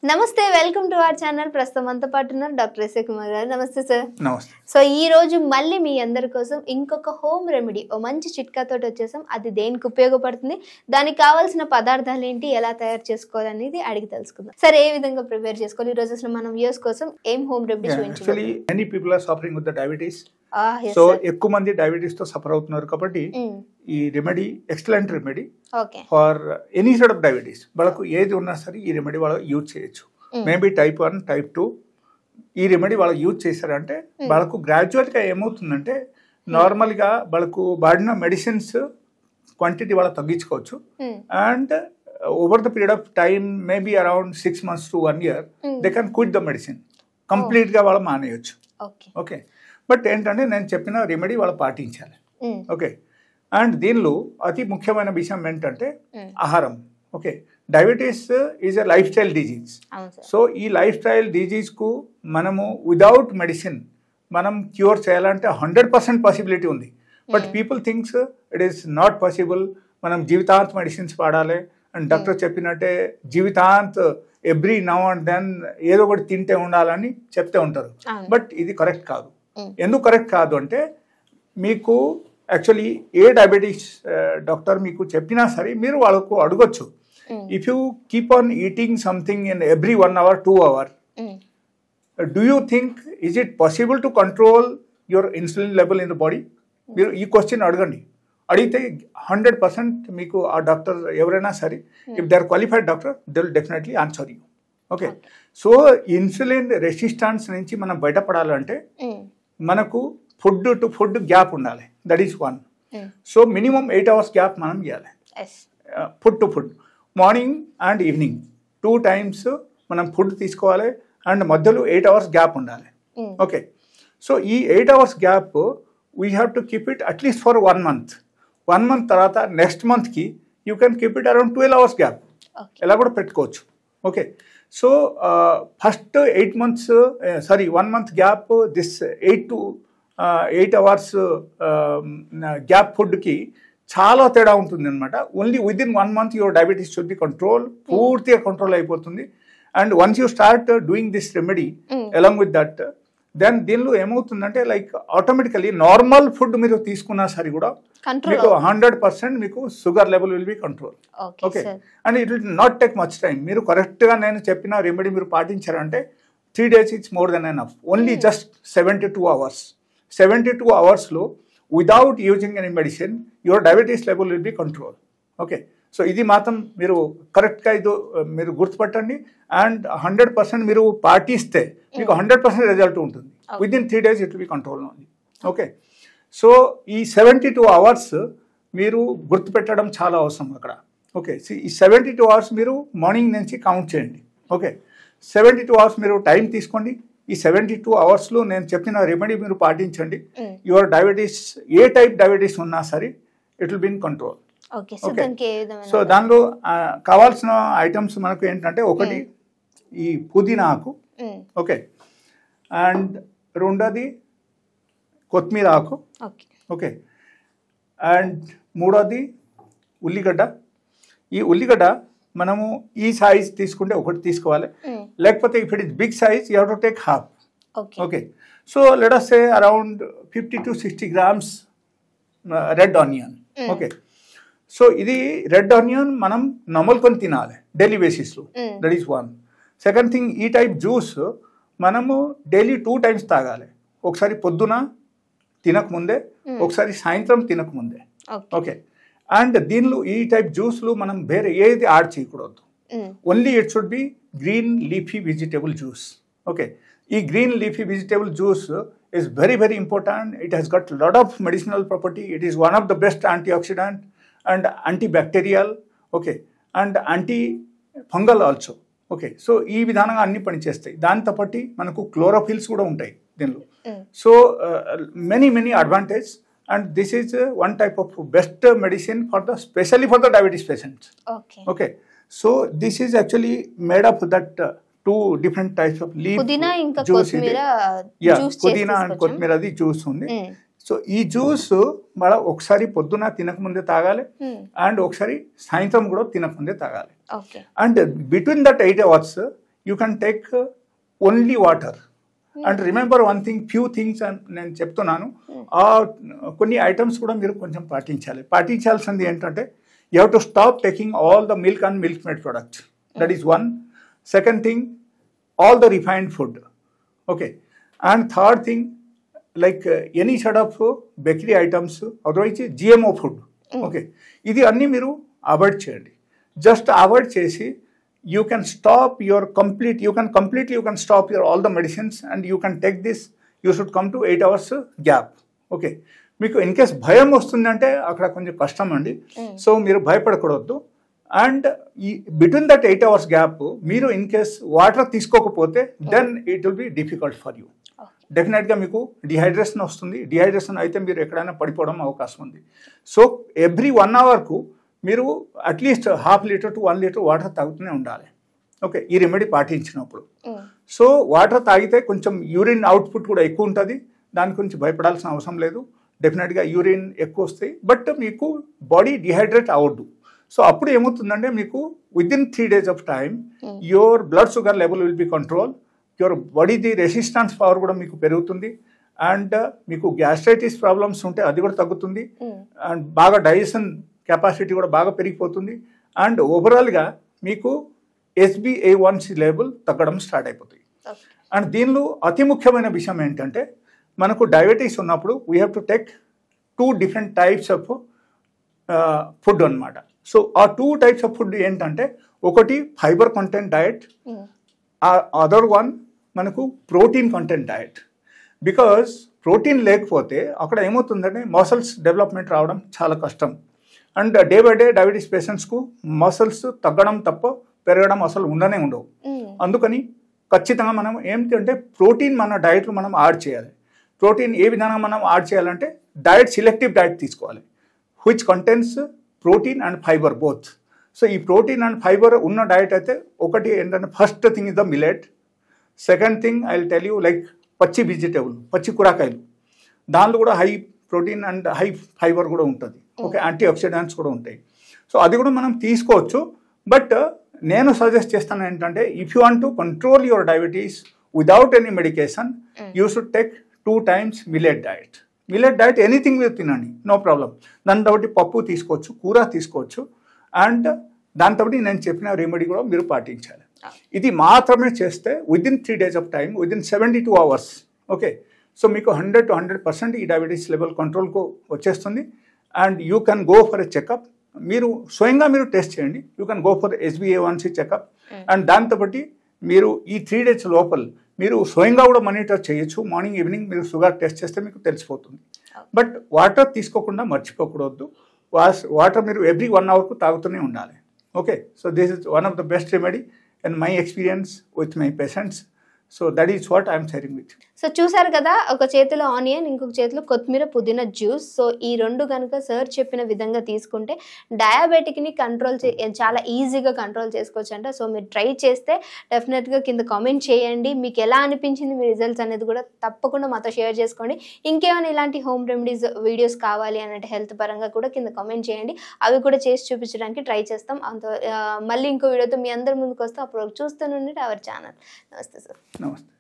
నమస్తే welcome to our channel ప్రస్తుతం అంతా పాటున్నారు డాక్టర్ ఎస్ఏ కుమార్ గారు. నమస్తే సార్. నమస్తే. సో ఈ రోజు మళ్ళీ మీ అందరి కోసం ఇంకొక హోమ్ రెమెడీ ఓ మంచి చిట్కాతోటి వచ్చేసాం. అది దేనికి ఉపయోగపడుతుంది, దానికి కావాల్సిన పదార్థాలు ఏంటి, ఎలా తయారు చేసుకోవాలనేది అడిగి తెలుసుకుందాం. సార్ ఏ విధంగా ప్రిపేర్ చేసుకోవాలి, ఈ రోజు అసలు మనం వ్యూస్ కోసం ఏం హోమ్ రెమెడీ చూపించాలి? Actually many people are suffering with the diabetes. So ఎక్కువ మంది డయాబెటీస్ తో సఫర్ అవుతున్నారు కాబట్టి ఈ remedy excellent remedy for any side of diabetes. వాళ్ళకు ఏది ఉన్నా సరే ఈ రెమెడీ వాళ్ళకి యూజ్ చేయొచ్చు. మేబీ టైప్ 1 టైప్ 2 ఈ రెమెడీ వాళ్ళకి యూజ్ చేశారంటే వాళ్ళకు గ్రాడ్యువల్గా ఏమవుతుందంటే నార్మల్గా వాళ్ళకు వాడిన మెడిసిన్స్ క్వాంటిటీ వాళ్ళకి తగ్గించుకోవచ్చు. And over the period of time maybe around 6 months to 1 year they can quit the medicine. కంప్లీట్గా వాళ్ళు మానేయచ్చు. ఓకే, బట్ ఏంటంటే నేను చెప్పిన రెమెడీ వాళ్ళు పాటించాలి. ఓకే, అండ్ దీనిలో అతి ముఖ్యమైన విషయం ఏంటంటే ఆహారం. Okay, diabetes is a life style disease. So ఈ లైఫ్ స్టైల్ డిజీజ్కు మనము విదౌట్ మెడిసిన్ మనం క్యూర్ చేయాలంటే 100% పాసిబిలిటీ ఉంది. But people thinks it is not possible. మనం జీవితాంత్ మెడిసిన్స్ వాడాలి అండ్ డాక్టర్ చెప్పినట్టే జీవితాంత్ ఎవ్రీ నౌ అండ్ దెన్ ఏదో ఒకటి తింటే ఉండాలని చెప్తే ఉంటారు. బట్ ఇది కరెక్ట్ కాదు. ఎందుకు కరెక్ట్ కాదు అంటే మీకు యాక్చువల్లీ ఏ డయాబెటీస్ డాక్టర్ మీకు చెప్పినా సరే మీరు వాళ్ళకు అడగొచ్చు. If you keep on eating something in every 1 hour 2 hour, do you think is it possible to control your insulin level in the body? మీరు ఈ క్వశ్చన్ అడగండి. అడిగితే 100% మీకు ఆ డాక్టర్ ఎవరైనా సరే, if they are qualified doctor, they will definitely answer you. Okay, so insulin resistance నుంచి మనం బయటపడాలంటే మనకు ఫుడ్ టు ఫుడ్ గ్యాప్ ఉండాలి. That is 1. So minimum 8 hours gap మనం ఇవ్వాలి food to food. Morning and evening 2 times మనం food తీసుకోవాలి and మధ్యలో 8 hours గ్యాప్ ఉండాలి. ఓకే, సో ఈ 8 hours gap we have to keep it at least for 1 month. 1 month తర్వాత next మంత్కి you can keep it around 12 hours gap. ఎలా కూడా పెట్టుకోవచ్చు. Okay, so first 8 months 1 month gap, this 8 hours gap ఫుడ్కి చాలా తేడా ఉంటుంది అనమాట. Only within 1 month your diabetes should be control, పూర్తిగా కంట్రోల్ అయిపోతుంది. And once you start doing this remedy along with that, then దీనిలో ఏమవుతుందంటే లైక్ ఆటోమేటికలీ నార్మల్ ఫుడ్ మీరు తీసుకున్నా సరే కూడా మీకు 100% మీకు sugar level will be control. Okay, and it will not take much time. మీరు కరెక్ట్గా నేను చెప్పిన రెమెడీ మీరు పాటించారంటే 3 days it's more than enough. Only just 72 hours. 72 hoursలో without using any medicine your diabetes level will be control. Okay, so ఇది మాత్రం మీరు కరెక్ట్గా ఇది మీరు గుర్తుపట్టండి. అండ్ 100% మీరు పాటిస్తే మీకు 100% రిజల్ట్ ఉంటుంది. Within 3 days it will be control only. Okay, so ఈ 72 hours మీరు గుర్తుపెట్టడం చాలా అవసరం అక్కడ. ఓకే, ఈ 72 hours మీరు మార్నింగ్ నుంచి కౌంట్ చేయండి. ఓకే, 72 hours మీరు టైం తీసుకోండి. ఈ 72 hoursలో నేను చెప్పిన రెమెడీ మీరు పాటించండి. Your diabetes A type diabetes ఉన్నా సరే it will be in control. So దానిలో కావాల్సిన ఐటమ్స్ మనకు ఏంటంటే ఒకటి ఈ పుదీనా ఆకు. ఓకే, అండ్ రెండోది కొత్తిమీర ఆకు. ఓకే, అండ్ మూడోది ఉల్లిగడ్డ. ఈ ఉల్లిగడ్డ మనము ఈ సైజ్ తీసుకుంటే ఒకటి తీసుకోవాలి, లేకపోతే if it is big size you have to take half. Okay, so let us say around 50 to 60 grams red onion. Okay, so ఇది రెడ్ ఆనియన్ మనం నమలుకొని తినాలి డైలీ బేసిస్లో. That is 1. సెకండ్ థింగ్, ఈ టైప్ జ్యూస్ మనము daily 2 times తాగాలి. ఒకసారి పొద్దున తినకముందే, ఒకసారి సాయంత్రం తినకముందే. ఓకే, అండ్ దీనిలో ఈ టైప్ జ్యూస్లు మనం వేరే ఏది యాడ్ చేయకూడదు. Only it should be green leafy vegetable juice. Okay, ఈ green leafy vegetable juice is very, very important. It has got a lot of medicinal property. It is one of the best antioxidant and antibacterial, okay, and antifungal also. Okay, so ఈ విధానంగా అన్ని పనిచేస్తాయి. దాంతో పాటు మనకు chlorophylls కూడా ఉంటాయి దీనిలో. So many advantage, and this is one type of best medicine for the especially for the diabetes patients. Okay, so this is actually made up that 2 different types of leaf juice. పుదీనా and కొత్తిమీరది juice ఉంది. So ఈ juice మన ఒకసారి పొద్దున తినకముందే తాగాలి and ఒకసారి సాయంత్రం కూడా తినకముందే తాగాలి. And between that 8 hours you can take only water. And remember one thing, few things నేను చెప్తున్నాను, ఆ కొన్ని ఐటమ్స్ కూడా మీరు కొంచెం పాటించాలి. పాటించాల్సింది ఏంటంటే you have to stop taking all the milk and milk made products. That is one. Second thing, all the refined food. Okay. And third thing, like any sort of bakery items, otherwise GMO food. Okay. ఇది అన్ని మీరు avoid చేయండి. Just avoid చేసి you can stop your you can stop your all the medicines and you can take this. You should come to 8 hours gap. Okay. మీకు in case భయం వస్తుందంటే అక్కడ కొంచెం కష్టం అండి. సో మీరు భయపడకూడదు. అండ్ ఈ బిట్వీన్ దట్ 8 hours గ్యాప్ మీరు ఇన్ కేస్ వాటర్ తీసుకోకపోతే then it will be difficult for you. డెఫినెట్గా మీకు డిహైడ్రేషన్ వస్తుంది. డిహైడ్రేషన్ అయితే మీరు ఎక్కడైనా పడిపోవడం అవకాశం ఉంది. సో ఎవ్రీ 1 hourకు మీరు at least 1/2 litre to 1 litre water తాగుతూనే ఉండాలి. ఓకే, ఈ రెమెడీ పాటించినప్పుడు. సో వాటర్ తాగితే కొంచెం యూరిన్ అవుట్పుట్ కూడా ఎక్కువ ఉంటుంది. దాని గురించి భయపడాల్సిన అవసరం లేదు. డెఫినెట్గా యూరిన్ ఎక్కువ వస్తాయి, బట్ మీకు బాడీ డిహైడ్రేట్ అవ్వద్దు. సో అప్పుడు ఏమవుతుందంటే మీకు within 3 days of time your blood sugar level will be control, your బాడీది రెసిస్టెన్స్ పవర్ కూడా మీకు పెరుగుతుంది. అండ్ మీకు గ్యాస్ట్రైటిస్ ప్రాబ్లమ్స్ ఉంటే అది కూడా తగ్గుతుంది. అండ్ బాగా డైజెషన్ కెపాసిటీ కూడా బాగా పెరిగిపోతుంది. అండ్ ఓవరాల్గా మీకు HbA1c లెవెల్ తగ్గడం స్టార్ట్ అయిపోతుంది. అండ్ దీనిలో అతి ముఖ్యమైన విషయం ఏంటంటే మనకు డయాబెటీస్ ఉన్నప్పుడు we have to take 2 different types of food అన్నమాట. సో ఆ 2 types ఆఫ్ ఫుడ్ ఏంటంటే ఒకటి fibre content diet, other one మనకు protein content diet. Because protein లేకపోతే అక్కడ ఏమవుతుందంటే మసిల్స్ డెవలప్మెంట్ రావడం చాలా కష్టం. And day by day diabetes పేషెంట్స్కు మసిల్స్ తగ్గడం తప్ప పెరగడం అసలు ఉండవు. అందుకని ఖచ్చితంగా మనం ఏంటంటే ప్రోటీన్ మన డయట్లో మనం యాడ్ చేయాలి. ప్రోటీన్ ఏ విధంగా మనం యాడ్ చేయాలంటే డయట్ సెలెక్టివ్ డయట్ తీసుకోవాలి, which contains protein and fibre both. So ఈ ప్రోటీన్ అండ్ ఫైబర్ ఉన్న డయట్ అయితే ఒకటి ఏంటంటే first thing is the millet. Second thing I will tell you like పచ్చి వెజిటేబుల్, పచ్చి కూరగాయలు, దానిలో కూడా high protein and high fibre కూడా ఉంటుంది. ఓకే, యాంటీ ఆక్సిడెంట్స్ కూడా ఉంటాయి. సో అది కూడా మనం తీసుకోవచ్చు. బట్ నేను సజెస్ట్ చేస్తాను ఏంటంటే if you want to control your diabetes without any medication you should take 2 times millet diet. Millet diet anything మీరు తినండి, నో ప్రాబ్లం. దాంతో పప్పు తీసుకోవచ్చు, కూర తీసుకోవచ్చు. అండ్ దాంతో నేను చెప్పిన రెమెడీ కూడా మీరు పాటించాలి. ఇది మాత్రమే చేస్తే within 3 days of time, within 72 hours, okay, so మీకు 100 to 100% ఈ డయాబెటీస్ లెవెల్ కంట్రోల్కు వచ్చేస్తుంది. And you can go for a checkup. మీరు స్వయంగా మీరు టెస్ట్ చేయండి. You can go for HbA1c checkup. And దాంతో మీరు ఈ 3 days లోపల మీరు స్వయంగా కూడా మానిటర్ చేయొచ్చు. మార్నింగ్ ఈవినింగ్ మీరు షుగర్ టెస్ట్ చేస్తే మీకు తెలిసిపోతుంది. బట్ వాటర్ తీసుకోకుండా మర్చిపోకూడదు. వాటర్ మీరు ఎవ్రీ 1 hourకు తాగుతూనే ఉండాలి. Okay, so this is one of the best remedy in my experience with my patients. So that is what I'm sharing with. So చూసారు కదా, ఒక చేతిలో ఆనియన్, ఇంకొక చేతిలో కొత్తిమీర పుదీనా జ్యూస్. సో ఈ రెండు కనుక సార్ చెప్పిన విధంగా తీసుకుంటే డయాబెటిక్ని కంట్రోల్ చాలా ఈజీగా కంట్రోల్ చేసుకోవచ్చు అంట. సో మీరు ట్రై చేస్తే డెఫినెట్గా కింద కామెంట్ చేయండి. మీకు ఎలా అనిపించింది మీ రిజల్ట్స్ అనేది కూడా తప్పకుండా మాతో షేర్ చేసుకోండి. ఇంకేమైనా ఇలాంటి హోమ్ రెమెడీస్ వీడియోస్ కావాలి అన్నట్టు హెల్త్ పరంగా కూడా కింద కామెంట్ చేయండి. అవి కూడా చేసి చూపించడానికి ట్రై చేస్తాం. అంత మళ్ళీ ఇంకో వీడియోతో మీ అందరి ముందుకు వస్తాం. అప్పుడు చూస్తూనే అవర్ ఛానల్. నమస్తే సార్. నమస్తే.